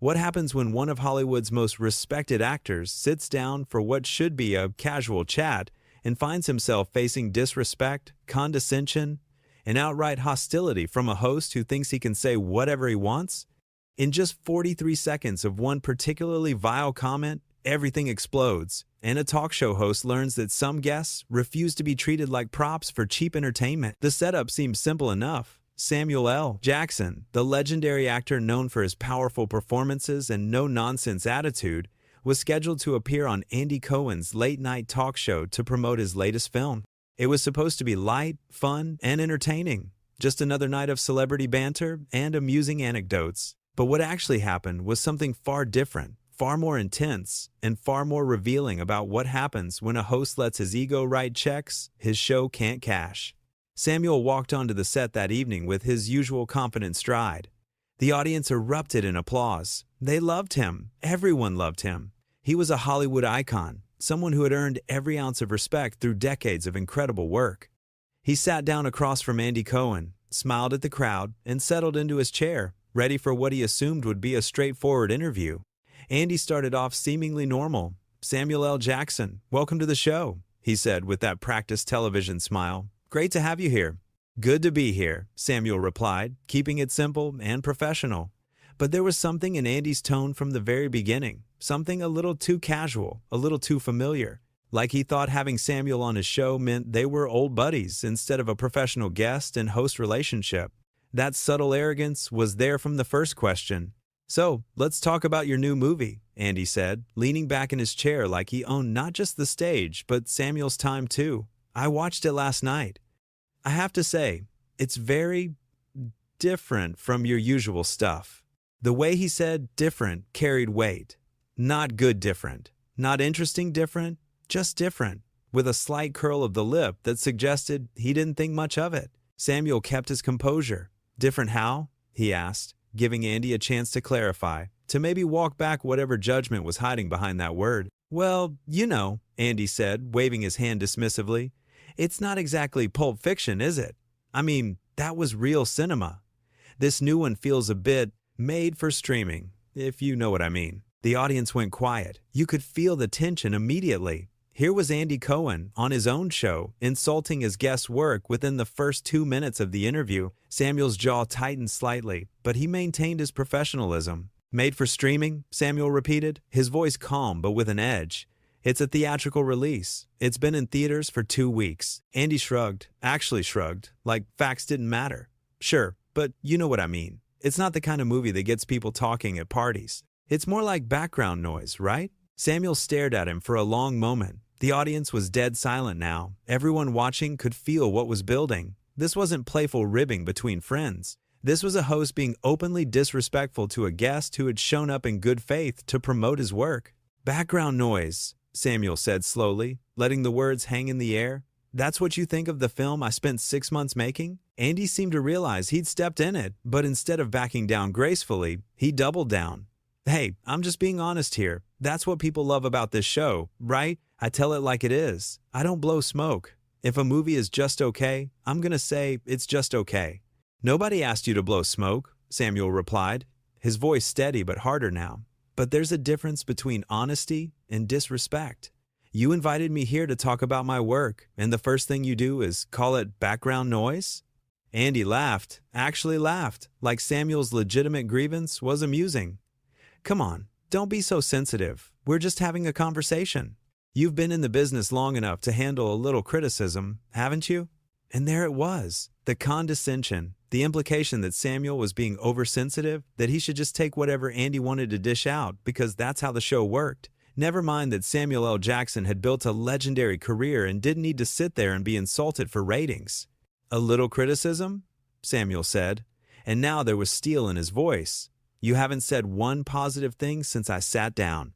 What happens when one of Hollywood's most respected actors sits down for what should be a casual chat and finds himself facing disrespect, condescension, and outright hostility from a host who thinks he can say whatever he wants? In just 43 seconds of one particularly vile comment, everything explodes, and a talk show host learns that some guests refuse to be treated like props for cheap entertainment. The setup seems simple enough. Samuel L. Jackson, the legendary actor known for his powerful performances and no-nonsense attitude, was scheduled to appear on Andy Cohen's late-night talk show to promote his latest film. It was supposed to be light, fun, and entertaining, just another night of celebrity banter and amusing anecdotes. But what actually happened was something far different, far more intense, and far more revealing about what happens when a host lets his ego write checks his show can't cash. Samuel walked onto the set that evening with his usual confident stride. The audience erupted in applause. They loved him. Everyone loved him. He was a Hollywood icon, someone who had earned every ounce of respect through decades of incredible work. He sat down across from Andy Cohen, smiled at the crowd, and settled into his chair, ready for what he assumed would be a straightforward interview. Andy started off seemingly normal. "Samuel L. Jackson, welcome to the show," he said with that practiced television smile. "Great to have you here." "Good to be here," Samuel replied, keeping it simple and professional. But there was something in Andy's tone from the very beginning, something a little too casual, a little too familiar, like he thought having Samuel on his show meant they were old buddies instead of a professional guest and host relationship. That subtle arrogance was there from the first question. "So, let's talk about your new movie," Andy said, leaning back in his chair like he owned not just the stage, but Samuel's time too. "I watched it last night. I have to say, it's very different from your usual stuff." The way he said different carried weight. Not good different, not interesting different, just different, with a slight curl of the lip that suggested he didn't think much of it. Samuel kept his composure. "Different how?" he asked, giving Andy a chance to clarify, to maybe walk back whatever judgment was hiding behind that word. "Well, you know," Andy said, waving his hand dismissively. "It's not exactly Pulp Fiction, is it? I mean, that was real cinema. This new one feels a bit made for streaming, if you know what I mean." The audience went quiet. You could feel the tension immediately. Here was Andy Cohen, on his own show, insulting his guest's work within the first 2 minutes of the interview. Samuel's jaw tightened slightly, but he maintained his professionalism. "Made for streaming?" Samuel repeated, his voice calm but with an edge. "It's a theatrical release. It's been in theaters for 2 weeks." Andy shrugged, actually shrugged, like facts didn't matter. "Sure, but you know what I mean. It's not the kind of movie that gets people talking at parties. It's more like background noise, right?" Samuel stared at him for a long moment. The audience was dead silent now. Everyone watching could feel what was building. This wasn't playful ribbing between friends. This was a host being openly disrespectful to a guest who had shown up in good faith to promote his work. "Background noise," Samuel said slowly, letting the words hang in the air. "That's what you think of the film I spent 6 months making?" Andy seemed to realize he'd stepped in it, but instead of backing down gracefully, he doubled down. "Hey, I'm just being honest here. That's what people love about this show, right? I tell it like it is. I don't blow smoke. If a movie is just okay, I'm gonna say it's just okay." "Nobody asked you to blow smoke," Samuel replied, his voice steady but harder now. "But there's a difference between honesty and disrespect. You invited me here to talk about my work, and the first thing you do is call it background noise?" Andy laughed, actually laughed, like Samuel's legitimate grievance was amusing. "Come on, don't be so sensitive. We're just having a conversation. You've been in the business long enough to handle a little criticism, haven't you?" And there it was, the condescension, the implication that Samuel was being oversensitive, that he should just take whatever Andy wanted to dish out because that's how the show worked. Never mind that Samuel L. Jackson had built a legendary career and didn't need to sit there and be insulted for ratings. "A little criticism?" Samuel said, and now there was steel in his voice. "You haven't said one positive thing since I sat down.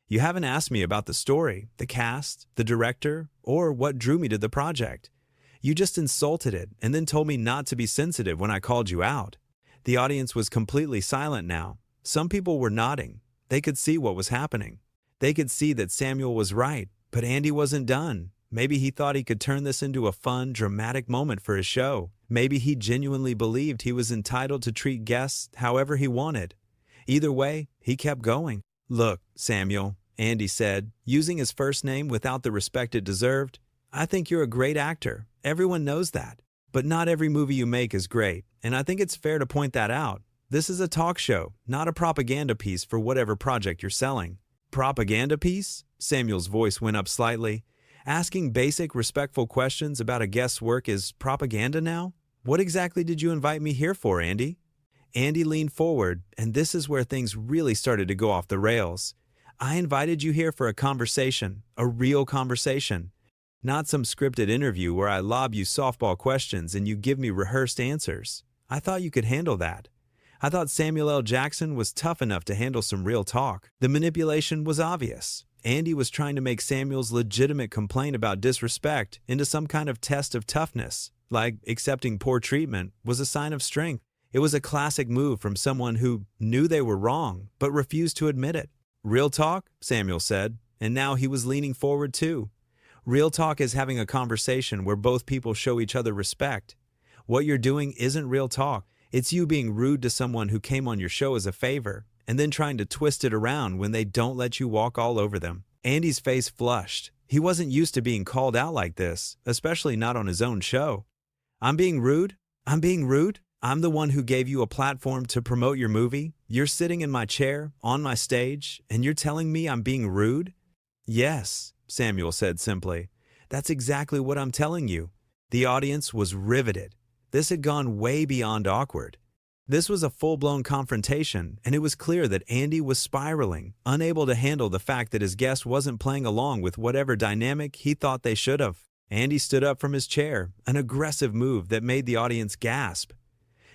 You haven't asked me about the story, the cast, the director, or what drew me to the project. You just insulted it and then told me not to be sensitive when I called you out." The audience was completely silent now. Some people were nodding. They could see what was happening. They could see that Samuel was right, but Andy wasn't done. Maybe he thought he could turn this into a fun, dramatic moment for his show. Maybe he genuinely believed he was entitled to treat guests however he wanted. Either way, he kept going. Look, Samuel, Andy said, using his first name without the respect it deserved, I think you're a great actor. Everyone knows that. But not every movie you make is great, and I think it's fair to point that out. This is a talk show, not a propaganda piece for whatever project you're selling. Propaganda piece? Samuel's voice went up slightly. Asking basic, respectful questions about a guest's work is propaganda now? What exactly did you invite me here for, Andy? Andy leaned forward, and this is where things really started to go off the rails. I invited you here for a conversation, a real conversation. Not some scripted interview where I lob you softball questions and you give me rehearsed answers. I thought you could handle that. I thought Samuel L. Jackson was tough enough to handle some real talk. The manipulation was obvious. Andy was trying to make Samuel's legitimate complaint about disrespect into some kind of test of toughness, like accepting poor treatment was a sign of strength. It was a classic move from someone who knew they were wrong but refused to admit it. Real talk, Samuel said, and now he was leaning forward too. Real talk is having a conversation where both people show each other respect. What you're doing isn't real talk. It's you being rude to someone who came on your show as a favor, and then trying to twist it around when they don't let you walk all over them. Andy's face flushed. He wasn't used to being called out like this, especially not on his own show. I'm being rude? I'm being rude? I'm the one who gave you a platform to promote your movie? You're sitting in my chair, on my stage, and you're telling me I'm being rude? Yes, Samuel said simply. That's exactly what I'm telling you. The audience was riveted. This had gone way beyond awkward. This was a full-blown confrontation, and it was clear that Andy was spiraling, unable to handle the fact that his guest wasn't playing along with whatever dynamic he thought they should have. Andy stood up from his chair, an aggressive move that made the audience gasp.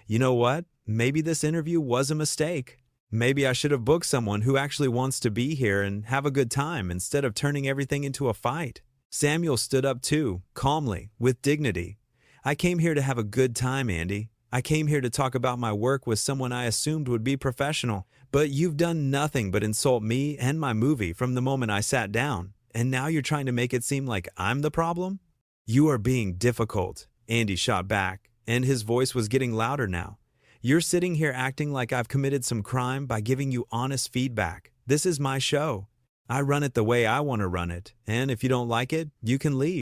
You know what? Maybe this interview was a mistake. Maybe I should have booked someone who actually wants to be here and have a good time instead of turning everything into a fight. Samuel stood up too, calmly, with dignity. I came here to have a good time, Andy. I came here to talk about my work with someone I assumed would be professional. But you've done nothing but insult me and my movie from the moment I sat down. And now you're trying to make it seem like I'm the problem? You are being difficult, Andy shot back, and his voice was getting louder now. You're sitting here acting like I've committed some crime by giving you honest feedback. This is my show. I run it the way I want to run it, and if you don't like it, you can leave.